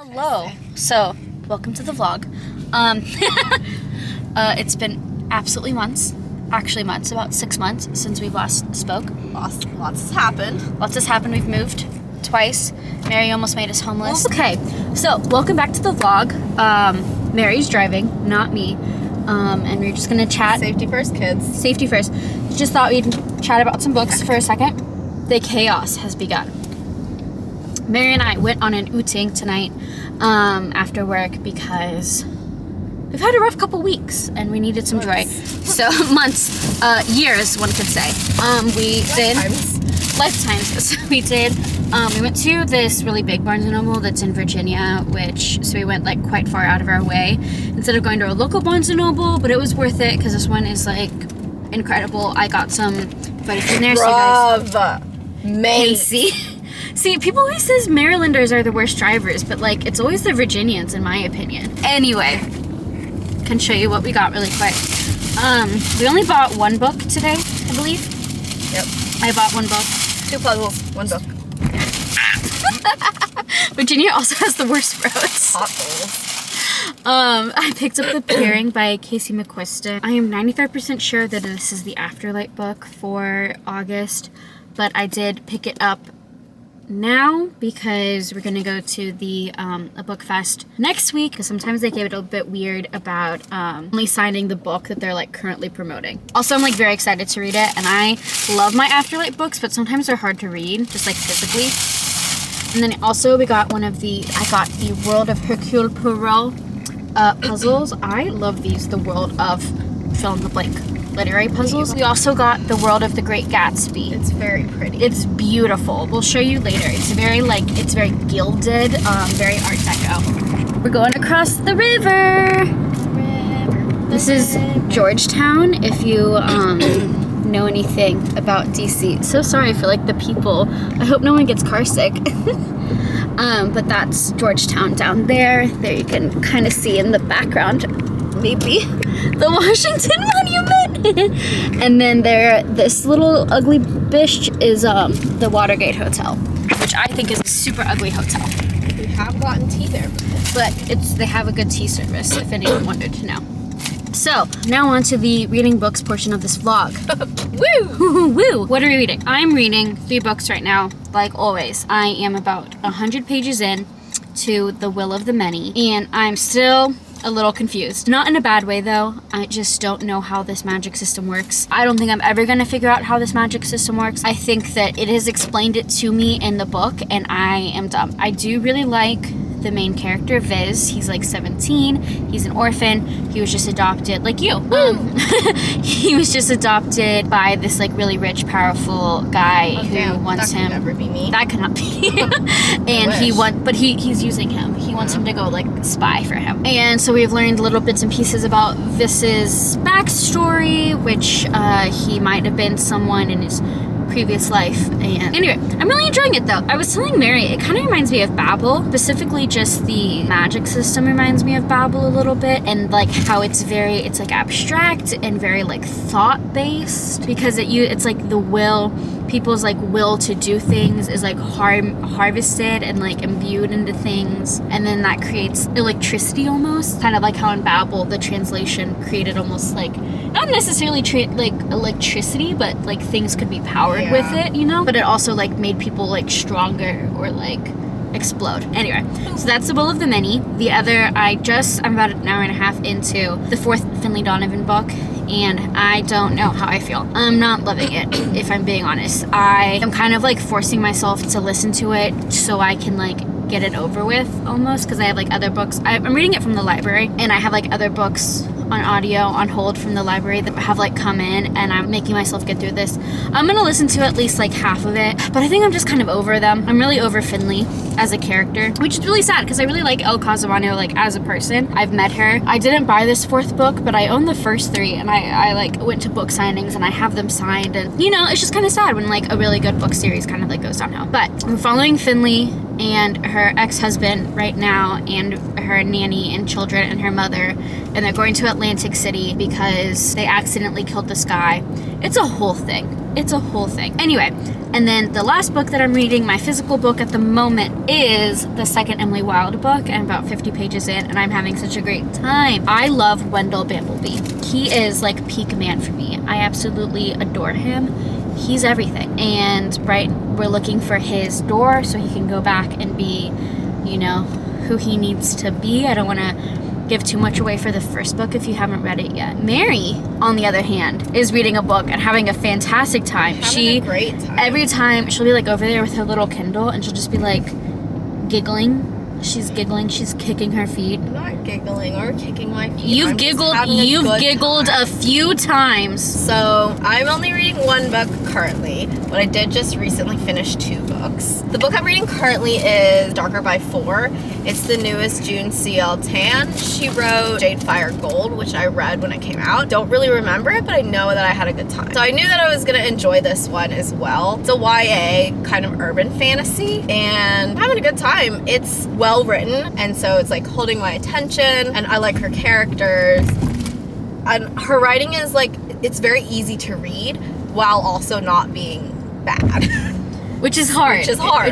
Hello. So, welcome to the vlog. It's been absolutely months. Actually months, about 6 months since we last spoke. Lots has happened. Lots has happened. We've moved twice. Mary almost made us homeless. Okay, so welcome back to the vlog. Mary's driving, not me. And we're just gonna chat. Safety first, kids. Safety first. Just thought we'd chat about some books for a second. The chaos has begun. Mary and I went on an outing tonight after work because we've had a rough couple weeks and we needed some joy. So months, years, one could say. We did lifetimes. So we did. We went to this really big Barnes & Noble that's in Virginia, so we went like quite far out of our way instead of going to a local Barnes & Noble, but it was worth it because this one is like incredible. I got some footage in there. See, people always says Marylanders are the worst drivers, but like it's always the Virginians in my opinion. Anyway, can show you what we got really quick. We only bought one book today, I believe. Yep. I bought one book. 2 puzzles, 1 book. Virginia also has the worst roads. Potholes. I picked up The Pairing by Casey McQuiston. I am 95% sure that this is the Afterlight book for August, but I did pick it up now because we're gonna go to the a book fest next week, because sometimes they get a little bit weird about only signing the book that they're like currently promoting. Also, I'm like very excited to read it, and I love my Afterlight books, but sometimes they're hard to read just like physically. And then also I got the World of Hercule Poirot puzzles. I love these, the World of fill in the blank literary puzzles. We also got the World of the Great Gatsby. It's very pretty. It's beautiful. We'll show you later. It's very gilded, very Art Deco. We're going across the river. This is Georgetown, if you know anything about DC. So sorry for like the people. I hope no one gets car sick. But that's Georgetown down there. There you can kind of see in the background, maybe, the Washington Monument. And then this little ugly bitch is the Watergate Hotel, which I think is a super ugly hotel. We have gotten tea there, but they have a good tea service, if anyone wanted to know. So, now on to the reading books portion of this vlog. Woo! Woo! What are we reading? I'm reading 3 books right now, like always. I am about 100 pages in to The Will of the Many, and I'm still a little confused. Not in a bad way though, I just don't know how this magic system works. I don't think I'm ever gonna figure out how this magic system works. I think that it has explained it to me in the book and I am dumb. I do really like the main character, Viz. He's like 17, he's an orphan, he was just adopted, like you. He was just adopted by this like really rich, powerful guy who wants him. That could never be me. That cannot be. And but he's using him. He wants him to go like spy for him. And so we've learned little bits and pieces about Viz's backstory, which he might have been someone in his previous life. And anyway, I'm really enjoying it though. I was telling Mary, it kind of reminds me of Babel. Specifically just the magic system reminds me of Babel a little bit, and like how it's like abstract and very like thought based, because it's like people's like will to do things is like harvested and like imbued into things, and then that creates electricity almost, kind of like how in Babel the translation created almost like not necessarily like electricity, but like things could be powered with it, you know, but it also like made people like stronger or like explode. Anyway, so that's The Will of the Many. The other, I'm about an hour and a half into the 4th Finlay Donovan book, and I don't know how I feel. I'm not loving it, if I'm being honest. I am kind of like forcing myself to listen to it so I can like get it over with almost, because I have like other books. I'm reading it from the library, and I have like other books on audio on hold from the library that have like come in, and I'm making myself get through this. I'm gonna listen to at least like half of it, but I think I'm just kind of over them. I'm really over Finlay as a character, which is really sad because I really like Elle Cozzovano like as a person. I've met her. I didn't buy this 4th book, but I own the first 3, and I like went to book signings and I have them signed, and you know, it's just kind of sad when like a really good book series kind of like goes downhill. But I'm following Finlay and her ex-husband right now, and her nanny and children and her mother, and they're going to Atlantic City because they accidentally killed this guy. It's a whole thing. Anyway, and then the last book that I'm reading, my physical book at the moment, is the second Emily Wilde book. I'm about 50 pages in, and I'm having such a great time. I love Wendell Bambleby. He is like peak man for me. I absolutely adore him. He's everything. And we're looking for his door so he can go back and be, you know, who he needs to be. I don't want to give too much away for the first book if you haven't read it yet. Mary, on the other hand, is reading a book and having a fantastic time. Having a great time. Every time she'll be like over there with her little Kindle and she'll just be like giggling. She's giggling. She's kicking her feet. I'm not giggling or kicking my feet. You've giggled a few times. So I'm only reading one book currently, but I did just recently finish 2 books. The book I'm reading currently is Darker by 4. It's the newest June C.L. Tan. She wrote Jade Fire Gold, which I read when it came out. Don't really remember it, but I know that I had a good time. So I knew that I was gonna enjoy this one as well. It's a YA kind of urban fantasy, and I'm having a good time. It's well written, and so it's like holding my attention, and I like her characters, and her writing is like, it's very easy to read while also not being bad. Which is hard. It's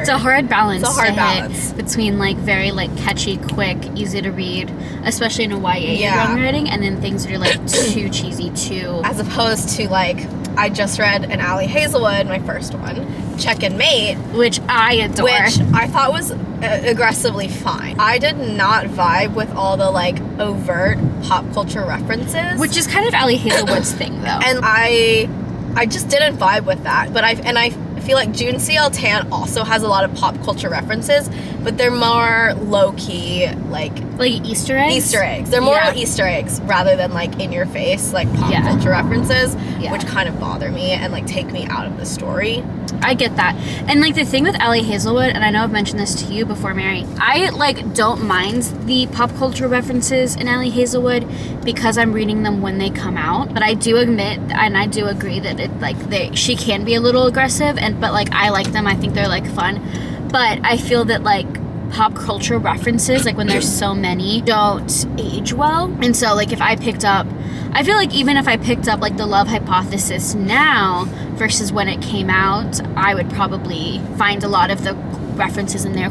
a hard balance. It's a hard to balance hit between like very like catchy, quick, easy to read, especially in a YA young writing, and then things that are like too cheesy, too. As opposed to like, I just read an Ali Hazelwood, my first one, Check and Mate, which I adore. Which I thought was aggressively fine. I did not vibe with all the like overt pop culture references, which is kind of Ali Hazelwood's thing, though. And I just didn't vibe with that. But I feel like June C.L. Tan also has a lot of pop culture references, but they're more low-key, like Easter eggs? They're more Easter eggs rather than like in your face, like pop culture references, which kind of bother me and like take me out of the story. I get that. And like the thing with Ali Hazelwood, and I know I've mentioned this to you before, Mary, I like don't mind the pop culture references in Ali Hazelwood because I'm reading them when they come out. But I do admit, and I do agree that she can be a little aggressive, but like I like them. I think they're like fun. But I feel that like pop culture references, like when there's so many, don't age well. And so like if I feel like even if I picked up like The Love Hypothesis now versus when it came out, I would probably find a lot of the references in there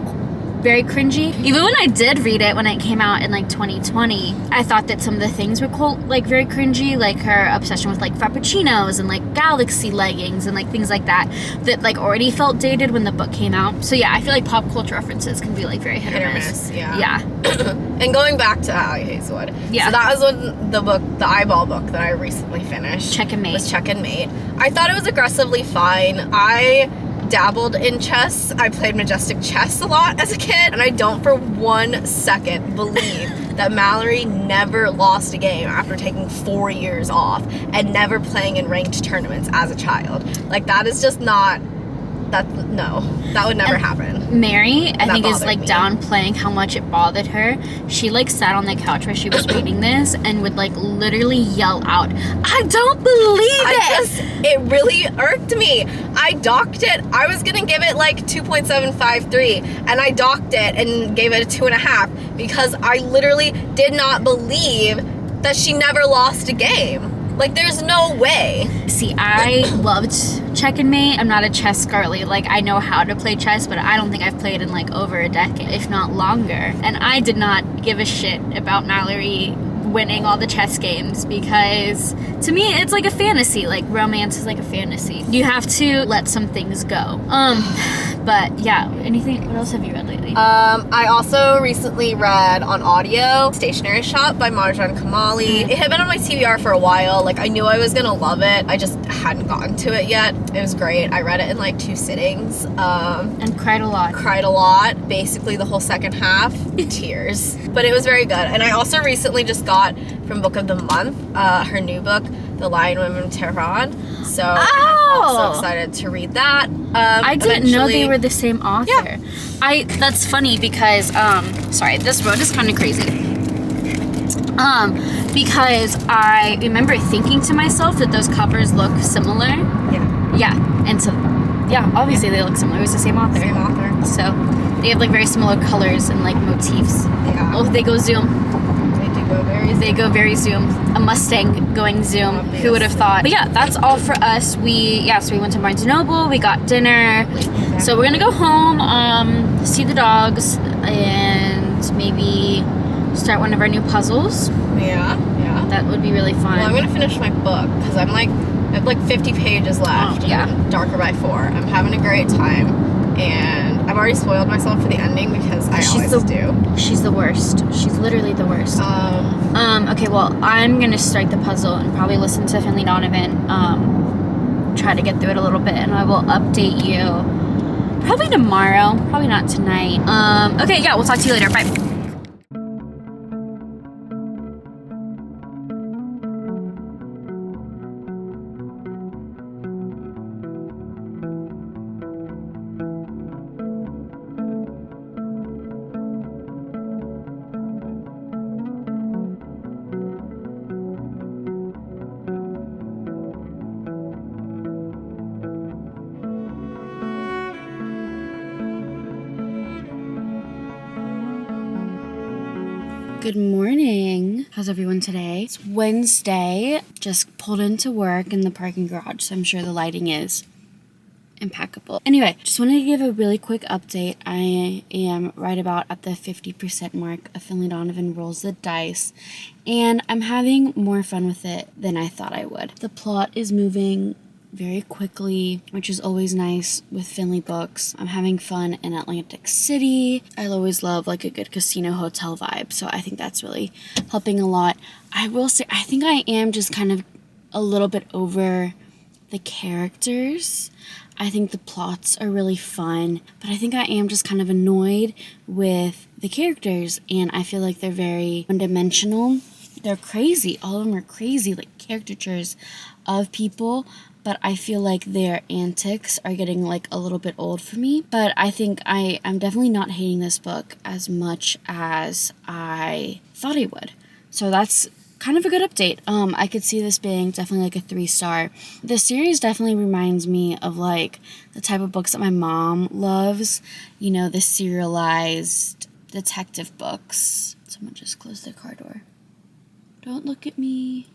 very cringy. Even when I did read it when it came out in like 2020, I thought that some of the things were cool, like very cringy, like her obsession with like frappuccinos and like galaxy leggings and like things like that like already felt dated when the book came out. So yeah, I feel like pop culture references can be like very hit or miss. Yeah. And going back to Ali Hazelwood, so that was when the eyeball book that I recently finished, Check and Mate, was Check and Mate. I thought it was aggressively fine. I dabbled in chess. I played Majestic Chess a lot as a kid, and I don't for 1 second believe that Mallory never lost a game after taking 4 years off and never playing in ranked tournaments as a child. Like, that is just not... that would never happen. Mary, I think, is like downplaying how much it bothered her. She like sat on the couch where she was reading this and would like literally yell out, "I don't believe it!" It really irked me. I docked it. I was gonna give it like 2.753, and I docked it and gave it a 2.5 because I literally did not believe that she never lost a game. Like, there's no way. See, I loved Check and Mate. I'm not a chess girly. Like, I know how to play chess, but I don't think I've played in like over a decade, if not longer. And I did not give a shit about Mallory winning all the chess games because to me it's like a fantasy. Like, romance is like a fantasy. You have to let some things go. But yeah, what else have you read lately? I also recently read on audio Stationery Shop by Marjan Kamali. It had been on my TBR for a while. Like, I knew I was gonna love it. I just hadn't gotten to it yet. It was great. I read it in like 2 sittings. And cried a lot. Basically the whole second half, tears. But it was very good. And I also recently just got from Book of the Month, her new book, The Lion Women of Tehran. So I'm also excited to read that. I didn't know they were the same author. Yeah. That's funny because, sorry, this road is kind of crazy. Because I remember thinking to myself that those covers look similar. Yeah. Yeah. And so, yeah, obviously they look similar. It was the same author. Same author. So, They have like very similar colors and like motifs. Yeah. Oh, they go zoom. They do go very They go very zoom. A Mustang going zoom. Obvious. Who would have thought? But yeah, that's all for us. So we went to Barnes & Noble. We got dinner. So we're gonna go home, see the dogs, and maybe start one of our new puzzles. Yeah. That would be really fun. Well, I'm gonna finish my book because I have like 50 pages left. Oh, yeah. in Darker by 4. I'm having a great time, and I've already spoiled myself for the ending because I always do. She's the worst. She's literally the worst. Okay, well, I'm gonna start the puzzle and probably listen to Finley Donovan. Try to get through it a little bit, and I will update you probably tomorrow. Probably not tonight. Okay, yeah, we'll talk to you later. Bye. Good morning. How's everyone today? It's Wednesday. Just pulled into work in the parking garage, so I'm sure the lighting is impeccable. Anyway, just wanted to give a really quick update. I am right about at the 50% mark of Finley Donovan Rolls the Dice, and I'm having more fun with it than I thought I would. The plot is moving very quickly, which is always nice with Finley books. I'm having fun in Atlantic City. I always love like a good casino hotel vibe, so I think that's really helping a lot. I will say, I think I am just kind of a little bit over the characters. I think the plots are really fun, but I think I am just kind of annoyed with the characters, and I feel like they're very one-dimensional. They're crazy. All of them are crazy, like caricatures of people, but I feel like their antics are getting like a little bit old for me. But I think I'm definitely not hating this book as much as I thought I would. So that's kind of a good update. I could see this being definitely like a 3-star. The series definitely reminds me of like the type of books that my mom loves. You know, the serialized detective books. Someone just closed their car door. Don't look at me.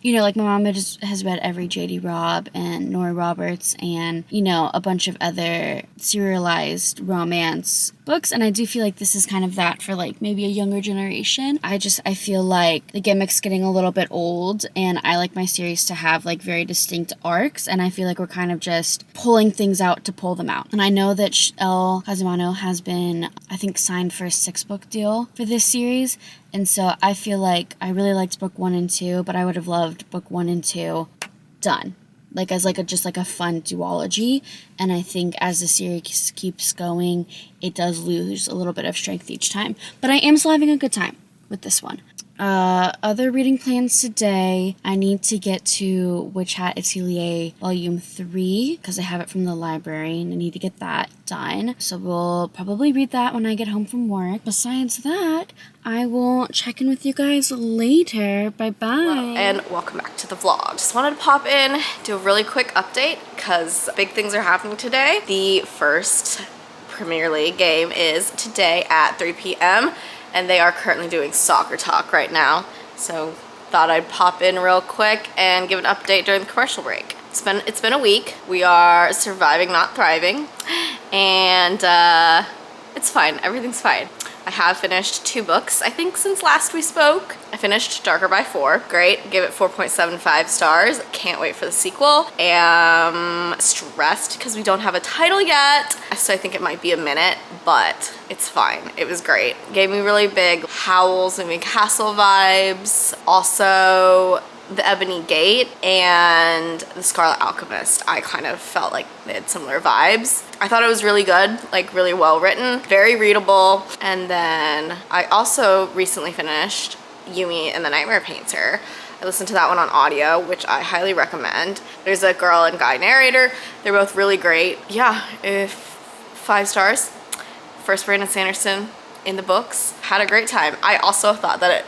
You know, like my mom has read every J.D. Robb and Nora Roberts and, you know, a bunch of other serialized romance books. And I do feel like this is kind of that for like maybe a younger generation. I feel like the gimmick's getting a little bit old, and I like my series to have like very distinct arcs. And I feel like we're kind of just pulling things out to pull them out. And I know that Elle Cosimano has been, I think, signed for a 6-book deal for this series. And so I feel like I really liked book 1 and 2, but I would have loved book 1 and 2 done, like as like just a fun duology. And I think as the series keeps going, it does lose a little bit of strength each time. But I am still having a good time with this one. Other reading plans today. I need to get to Witch Hat Atelier Volume 3 because I have it from the library and I need to get that done. So we'll probably read that when I get home from work. Besides that, I will check in with you guys later. Bye-bye. Hello, and welcome back to the vlog. Just wanted to pop in, do a really quick update because big things are happening today. The first Premier League game is today at 3 p.m. and they are currently doing soccer talk right now. So thought I'd pop in real quick and give an update during the commercial break. It's been a week. We are surviving, not thriving, and it's fine. Everything's fine. I have finished 2 books, I think, since last we spoke. I finished Darker by 4. Great. Give it 4.75 stars. Can't wait for the sequel. Am stressed because we don't have a title yet. So I think it might be a minute, but it's fine. It was great. Gave me really big Howl's Moving Castle vibes. Also, The Ebony Gate and The Scarlet Alchemist, I kind of felt like they had similar vibes. I thought it was really good, like really well written, very readable. And then I also recently finished Yumi and the Nightmare Painter. I listened to that one on audio, which I highly recommend. There's a girl and guy narrator. They're both really great. Yeah, 5 stars. First Brandon Sanderson in the books. Had a great time. I also thought that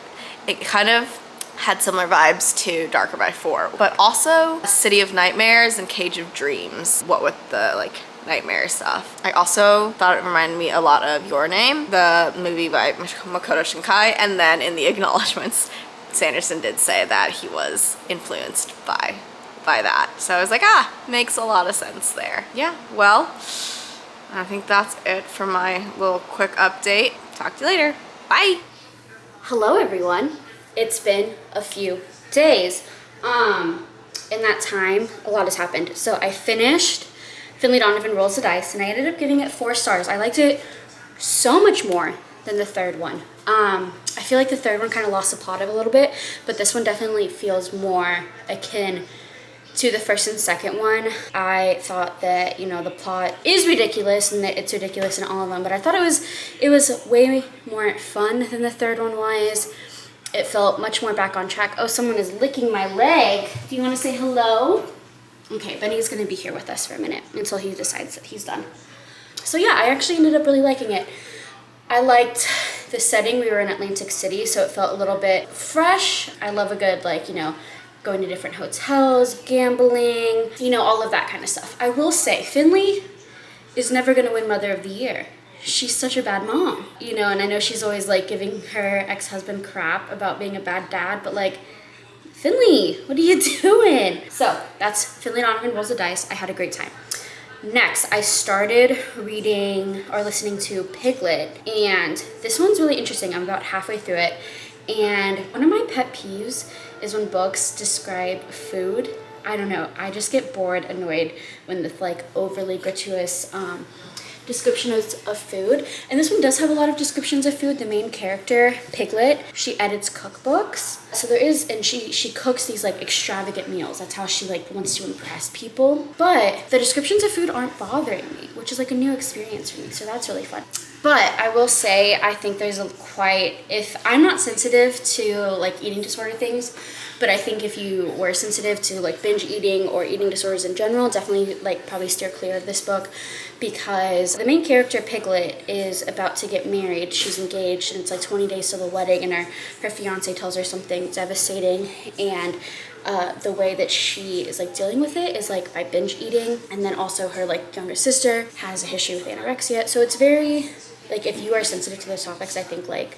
it kind of had similar vibes to Darker by 4, but also City of Nightmares and Cage of Dreams. What with the like nightmare stuff. I also thought it reminded me a lot of Your Name, the movie by Makoto Shinkai, and then in the acknowledgements, Sanderson did say that he was influenced by that. So I was like, makes a lot of sense there. Yeah, well, I think that's it for my little quick update. Talk to you later. Bye. Hello everyone. It's been a few days. In that time, a lot has happened. So I finished Finley Donovan Rolls the Dice, and I ended up giving it 4 stars. I liked it so much more than the third one. I feel like the third one kind of lost the plot of it a little bit, but this one definitely feels more akin to the first and second one. I thought that, you know, the plot is ridiculous and that it's ridiculous in all of them, but I thought it was way more fun than the third one was. It felt much more back on track. Oh, someone is licking my leg. Do you want to say hello? Okay, Benny's gonna be here with us for a minute until he decides that he's done. So yeah, I actually ended up really liking it. I liked the setting. We were in Atlantic City, so it felt a little bit fresh. I love a good, like, you know, going to different hotels, gambling, you know, all of that kind of stuff. I will say, Finley is never gonna win Mother of the Year. She's such a bad mom, you know, and I know she's always like giving her ex-husband crap about being a bad dad, but like, Finley, what are you doing? So that's Finley Donovan Rolls the Dice. I had a great time. Next, I started reading or listening to Piglet, and this one's really interesting. I'm about halfway through it, and one of my pet peeves is when books describe food. I don't know, I just get bored, annoyed when the like overly gratuitous descriptions of food. And this one does have a lot of descriptions of food. The main character, Piglet, she edits cookbooks. So there is, and she cooks these like extravagant meals. That's how she like wants to impress people. But the descriptions of food aren't bothering me, which is like a new experience for me. So that's really fun. But I will say, I think there's if I'm not sensitive to like eating disorder things, but I think if you were sensitive to like binge eating or eating disorders in general, definitely like probably steer clear of this book, because the main character, Piglet, is about to get married. She's engaged and it's like 20 days to the wedding, and her fiance tells her something devastating, and the way that she is like dealing with it is like by binge eating. And then also her like younger sister has a history with anorexia. So it's very, like, if you are sensitive to those topics, I think like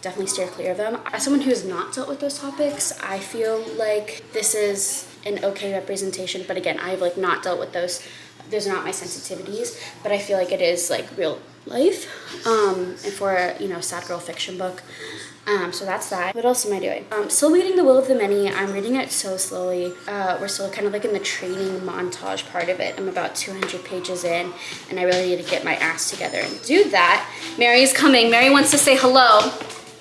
definitely steer clear of them. As someone who has not dealt with those topics, I feel like this is an okay representation. But again, I've like not dealt with those. Those are not my sensitivities, but I feel like it is like real life. And for a, you know, sad girl fiction book. So that's that. What else am I doing? Still reading The Will of the Many. I'm reading it so slowly. We're still kind of like in the training montage part of it. I'm about 200 pages in, and I really need to get my ass together and do that. Mary's coming. Mary wants to say hello.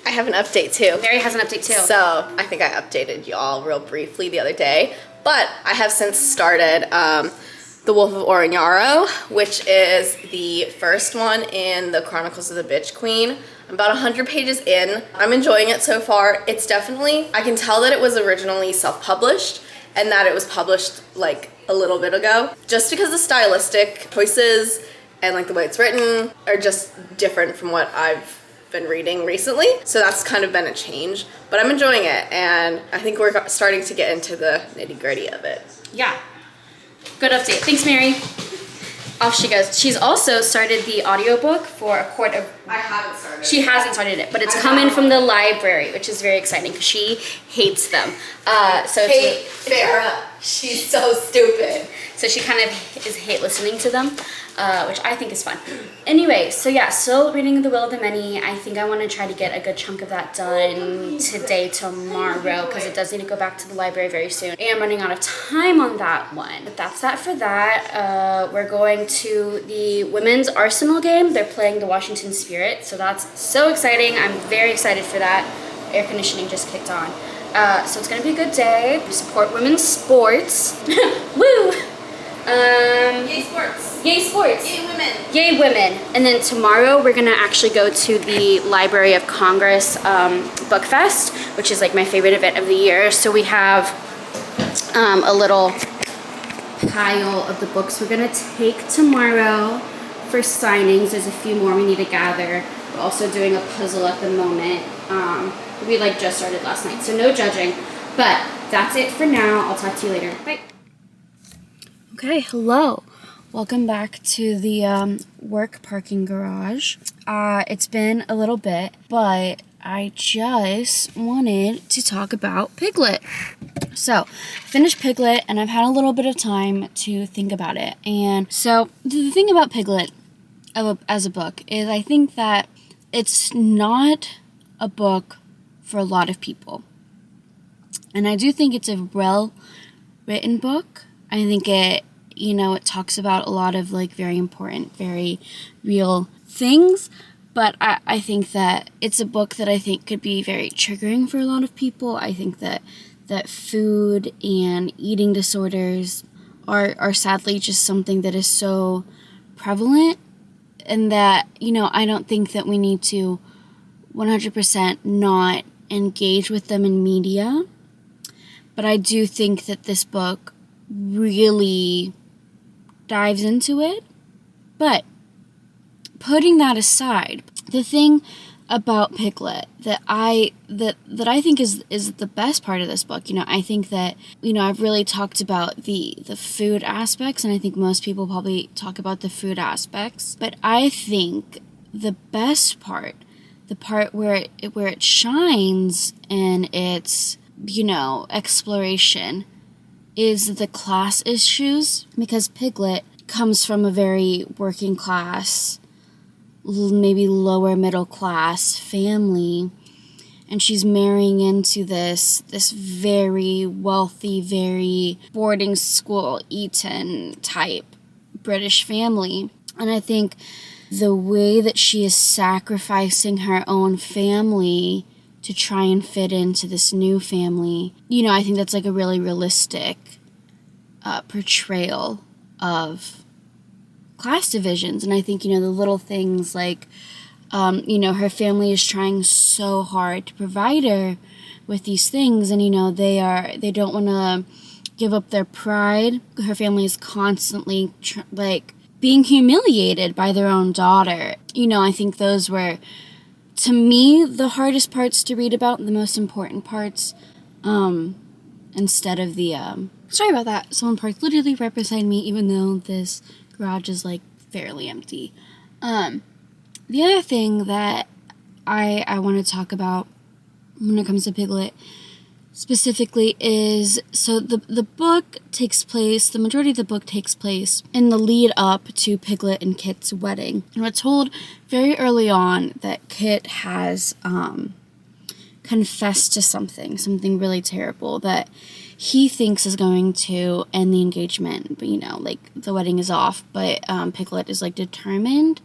I have an update too. Mary has an update too. So I think I updated y'all real briefly the other day, but I have since started The Wolf of Oroñaro, which is the first one in the Chronicles of the Bitch Queen. I'm about 100 pages in. I'm enjoying it so far. It's definitely, I can tell that it was originally self-published and that it was published like a little bit ago, just because the stylistic choices and like the way it's written are just different from what I've been reading recently. So that's kind of been a change, but I'm enjoying it, and I think we're starting to get into the nitty-gritty of it. Yeah. Good update. Thanks, Mary. Off she goes. She's also started the audiobook for A Court of... I haven't started. She hasn't started it, but it's coming from the library, which is very exciting because she hates them. Hate Farrah. She's so stupid. So she kind of is hate listening to them, which I think is fun. Anyway, so yeah, still reading The Will of the Many. I think I want to try to get a good chunk of that done today, tomorrow, because it does need to go back to the library very soon. And I'm running out of time on that one. But that's that for that. We're going to the women's Arsenal game. They're playing the Washington Spirit, so that's so exciting. I'm very excited for that. Air conditioning just kicked on. So it's gonna be a good day. We support women's sports. Woo! Yay sports. Yay sports. Yay women. Yay women. And then tomorrow we're gonna actually go to the Library of Congress Book Fest, which is like my favorite event of the year. So we have a little pile of the books we're gonna take tomorrow for signings. There's a few more we need to gather. We're also doing a puzzle at the moment. We like just started last night, so no judging. But that's it for now. I'll talk to you later. Bye. Okay, hello. Welcome back to the work parking garage. It's been a little bit, but I just wanted to talk about Piglet. So, finished Piglet, and I've had a little bit of time to think about it. And so, the thing about Piglet as a book is I think that it's not a book for a lot of people. And I do think it's a well-written book. I think it talks about a lot of like very important, very real things. But I think that it's a book that I think could be very triggering for a lot of people. I think that food and eating disorders are sadly just something that is so prevalent, and that, I don't think that we need to 100% not engage with them in media. But I do think that this book really dives into it. But putting that aside, the thing about Piglet that I think is the best part of this book, I think that, I've really talked about the food aspects, and I think most people probably talk about the food aspects, but I think the best part, the part where it shines in its, exploration, is the class issues, because Piglet comes from a very working class, maybe lower middle class family, and she's marrying into this very wealthy, very boarding school Eton type British family. And I think the way that she is sacrificing her own family to try and fit into this new family, I think that's like a really realistic portrayal of class divisions. And I think, the little things like, her family is trying so hard to provide her with these things, and, they don't want to give up their pride. Her family is constantly being humiliated by their own daughter. I think those were, to me, the hardest parts to read about, the most important parts, instead of the, sorry about that, someone parked literally right beside me, even though this garage is like fairly empty. The other thing that I want to talk about when it comes to Piglet specifically is, so the book takes place, the majority of the book takes place in the lead up to Piglet and Kit's wedding. And we're told very early on that Kit has confessed to something really terrible that he thinks is going to end the engagement, but the wedding is off, but Piglet is determined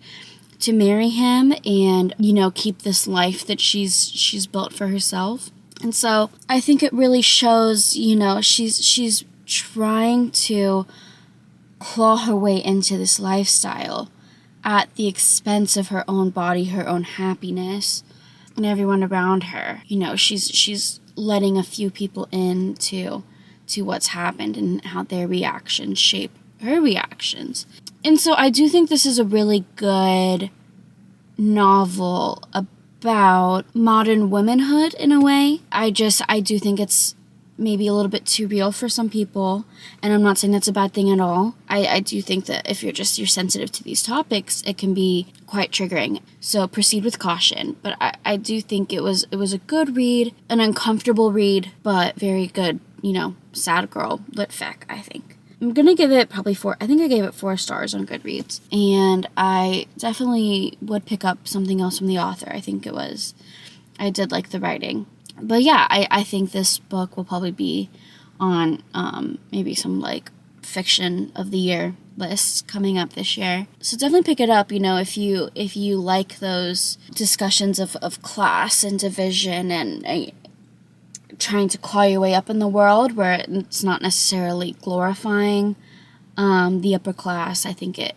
to marry him and keep this life that she's built for herself. And so I think it really shows, she's trying to claw her way into this lifestyle at the expense of her own body, her own happiness, and everyone around her. She's letting a few people in to what's happened and how their reactions shape her reactions. And so I do think this is a really good novel about modern womanhood in a way. I do think it's maybe a little bit too real for some people, and I'm not saying that's a bad thing at all. I do think that if you're sensitive to these topics, it can be quite triggering. So proceed with caution. But I do think it was a good read, an uncomfortable read, but very good, sad girl lit fic, I think. I'm gonna give it probably 4. I think I gave it 4 stars on Goodreads, and I definitely would pick up something else from the author. I did like the writing. But yeah, I think this book will probably be on maybe some fiction of the year lists coming up this year. So definitely pick it up, if you like those discussions of class and division and trying to claw your way up in the world where it's not necessarily glorifying the upper class. I think it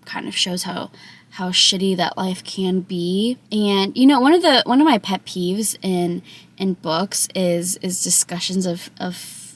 kind of shows how shitty that life can be. And one of my pet peeves in books is discussions of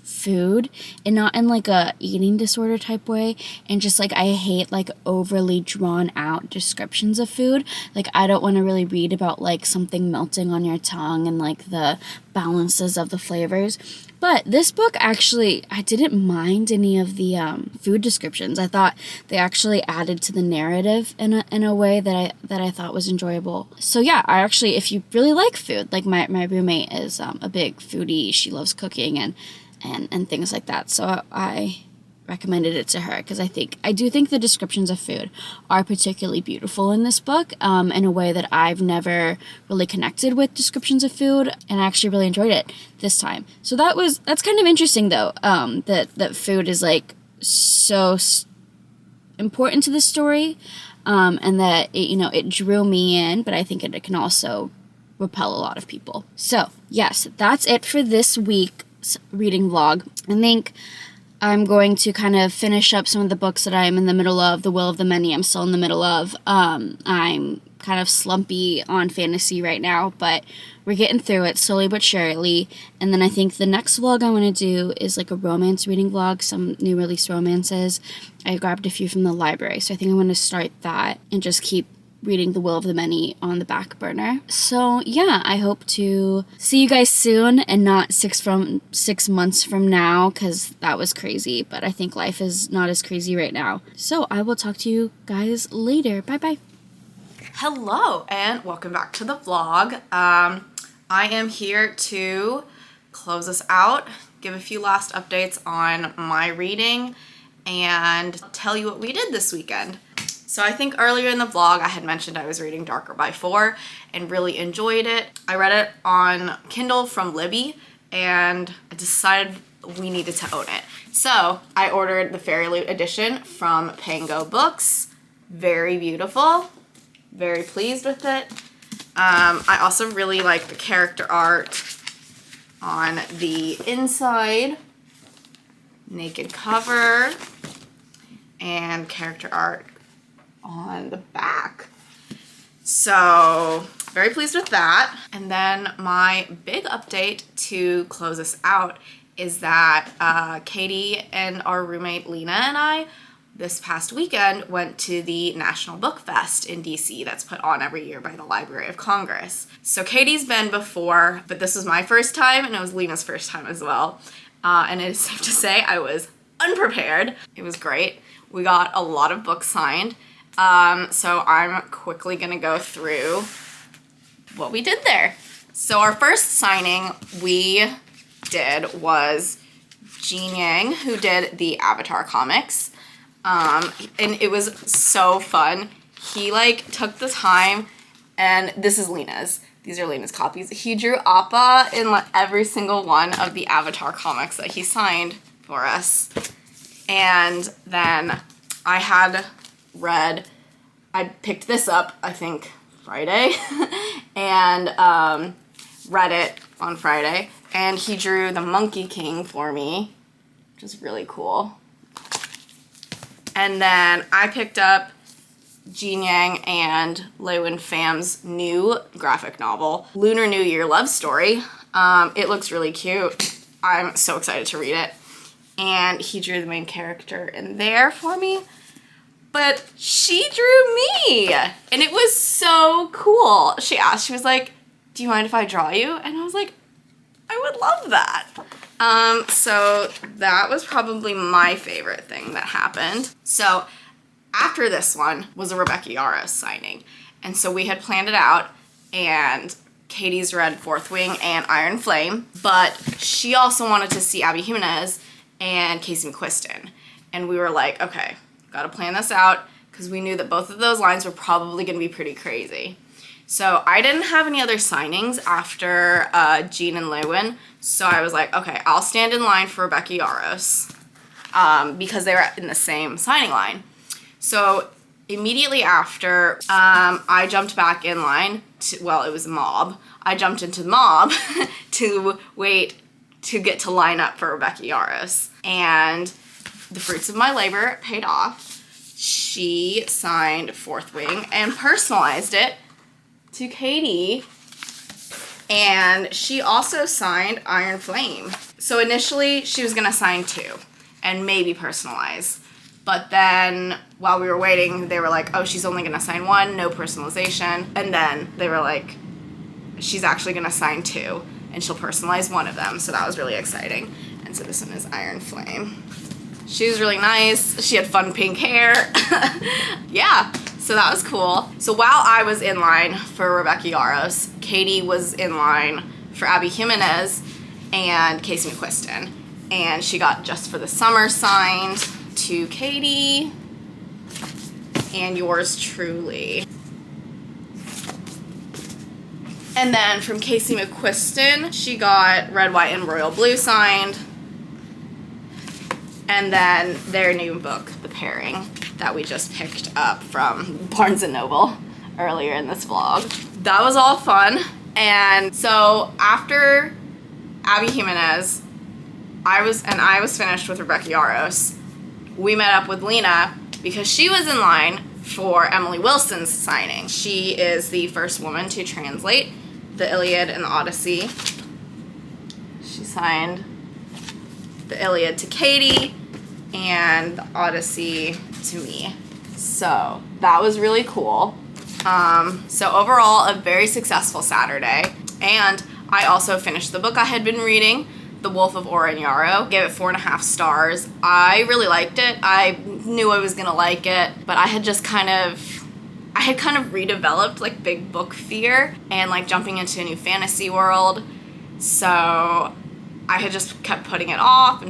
food, and not in like a eating disorder type way, and just like I hate like overly drawn out descriptions of food. Like I don't want to really read about like something melting on your tongue and like the balances of the flavors. But this book actually, I didn't mind any of the food descriptions. I thought they actually added to the narrative in a way that I thought was enjoyable. So yeah, I actually, if you really like food, like my roommate is a big foodie. She loves cooking and things like that. So I recommended it to her because I do think the descriptions of food are particularly beautiful in this book, in a way that I've never really connected with descriptions of food, and I actually really enjoyed it this time. So that's kind of interesting though, that food is like so important to the story, and that it drew me in, but I think it can also repel a lot of people. So yes, that's it for this week's reading vlog. I think I'm going to kind of finish up some of the books that I'm in the middle of. The Will of the Many I'm still in the middle of. I'm kind of slumpy on fantasy right now, but we're getting through it slowly but surely. And then I think the next vlog I want to do is like a romance reading vlog, some new release romances. I grabbed a few from the library, so I think I'm going to start that and just keep reading The Will of the Many on the back burner. So yeah, I hope to see you guys soon and not 6 months from now, because that was crazy, but I think life is not as crazy right now. So I will talk to you guys later. Bye bye. Hello and welcome back to the vlog. I am here to close us out, give a few last updates on my reading, and tell you what we did this weekend. So I think earlier in the vlog I had mentioned I was reading Darker by 4 and really enjoyed it. I read it on Kindle from Libby and I decided we needed to own it. So I ordered the Fairy Loot edition from Pango Books. Very beautiful. Very pleased with it. I also really like the character art on the inside. Naked cover and character art on the back. So very pleased with that. And then my big update to close us out is that Katie and our roommate Lena and I this past weekend went to the National Book Fest in DC that's put on every year by the Library of Congress. So Katie's been before, but this was my first time and it was Lena's first time as well. And it is safe to say I was unprepared. It was great. We got a lot of books signed. So I'm quickly gonna go through what we did there. So our first signing we did was Gene Yang, who did the Avatar comics. And it was so fun. He like took the time, and this is Lena's. These are Lena's copies. He drew Appa in every single one of the Avatar comics that he signed for us. And then I picked this up, I think, Friday, and read it on Friday. And he drew the Monkey King for me, which is really cool. And then I picked up Gene Yang and Lewin Pham's new graphic novel, Lunar New Year Love Story. It looks really cute. I'm so excited to read it. And he drew the main character in there for me. But she drew me, and it was so cool. She asked, she was like, do you mind if I draw you? And I was like, I would love that. So that was probably my favorite thing that happened. So after this one was a Rebecca Yarros signing. And so we had planned it out, and Katie's read Fourth Wing and Iron Flame, but she also wanted to see Abby Jimenez and Casey McQuiston. And we were like, okay, gotta plan this out, because we knew that both of those lines were probably gonna be pretty crazy. So I didn't have any other signings after Gene and Lewin, so I was like, okay, I'll stand in line for Rebecca Yarros, because they were in the same signing line. So immediately after, I jumped back in line it was Mob. I jumped into Mob to wait to get to line up for Rebecca Yarros. And the fruits of my labor paid off. She signed Fourth Wing and personalized it to Katie. And she also signed Iron Flame. So initially she was gonna sign 2 and maybe personalize. But then while we were waiting, they were like, oh, she's only gonna sign 1, no personalization. And then they were like, she's actually gonna sign 2 and she'll personalize 1 of them. So that was really exciting. And so this one is Iron Flame. She was really nice. She had fun pink hair. Yeah, so that was cool. So while I was in line for Rebecca Yarros, Katie was in line for Abby Jimenez and Casey McQuiston. And she got Just for the Summer signed to Katie and yours truly. And then from Casey McQuiston, she got Red, White, and Royal Blue signed. And then their new book, The Pairing, that we just picked up from Barnes & Noble earlier in this vlog. That was all fun. And so after Abby Jimenez, I was finished with Rebecca Yarros, we met up with Lena because she was in line for Emily Wilson's signing. She is the first woman to translate the Iliad and the Odyssey. She signed the Iliad to Katie and the Odyssey to me. So that was really cool. So overall, a very successful Saturday. And I also finished the book I had been reading, The Wolf of Oren-Yaro. Gave it 4.5 stars. I really liked it. I knew I was gonna like it, but I had kind of redeveloped like big book fear and like jumping into a new fantasy world. So I had just kept putting it off,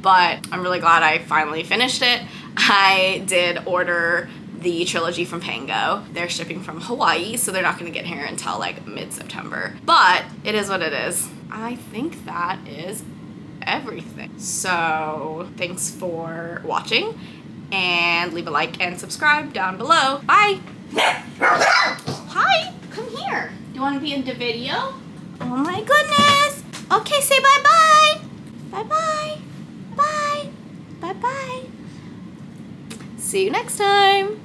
but I'm really glad I finally finished it. I did order the trilogy from Pango. They're shipping from Hawaii, so they're not gonna get here until like mid-September. But it is what it is. I think that is everything. So thanks for watching, and leave a like and subscribe down below. Bye. Hi, come here. Do you want to be in the video? Oh my goodness. Okay, say bye-bye. Bye-bye. Bye. Bye-bye. See you next time.